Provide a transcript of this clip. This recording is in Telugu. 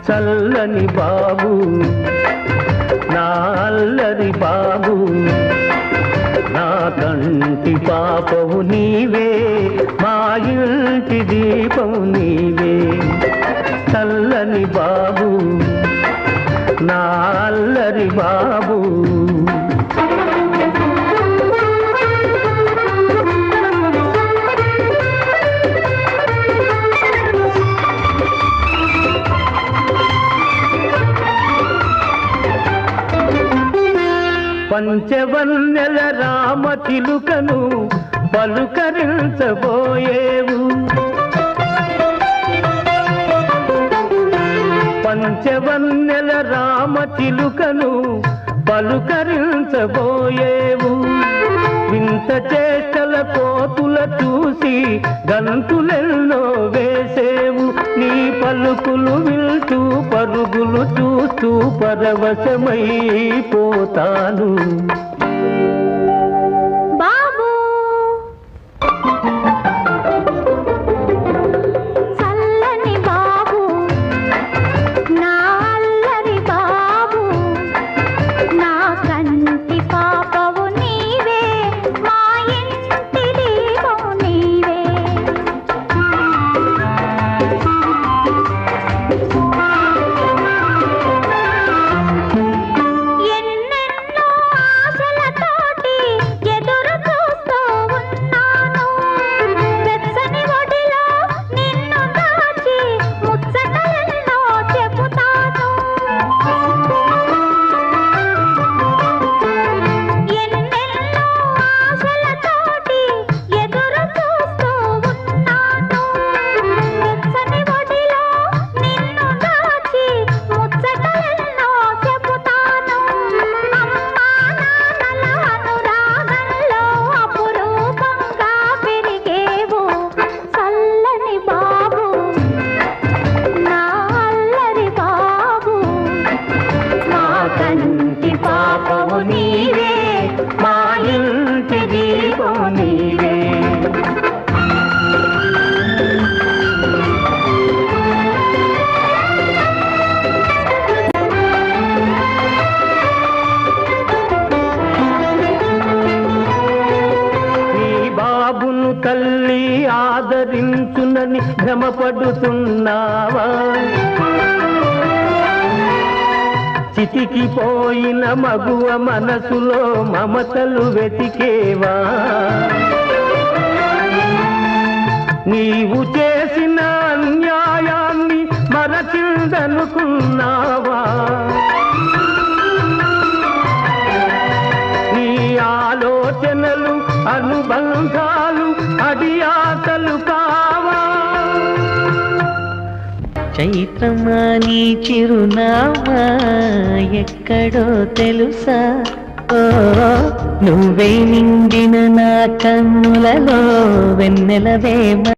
చల్లని బాబు నా అల్లరి బాబు నా కంటి పాపవు నీవే మా ఇంటి దీపము నీవే చల్లని బాబు నా అల్లరి బాబు పంచవన్నెల రామ చిలుకను పలుకరించబోయేవు పంచవన్నెల రామ చిలుకను పలుకరించబోయేవు వింత చేష్టల కోతుల చూసి గంతులెన్నో వేసేవు నీ పలుకులు వింటూ పరుగులు చూస్తూ పరవశమైపోతాను తల్లి ఆదరించునని భ్రమపడుతున్నావా చితికిపోయిన మగువ మనసులో మమతలు వెతికేవా నీవు చేసిన అన్యాయాన్ని మరచిందనుకున్నావా నీ ఆలోచనలు అనుబంధాలు అడియాతలు కావా చైత్రమా నీ చిరునామా ఎక్కడో తెలుసా ఓ నువ్వే నిండిన నా కన్నులలో వెన్నెలవే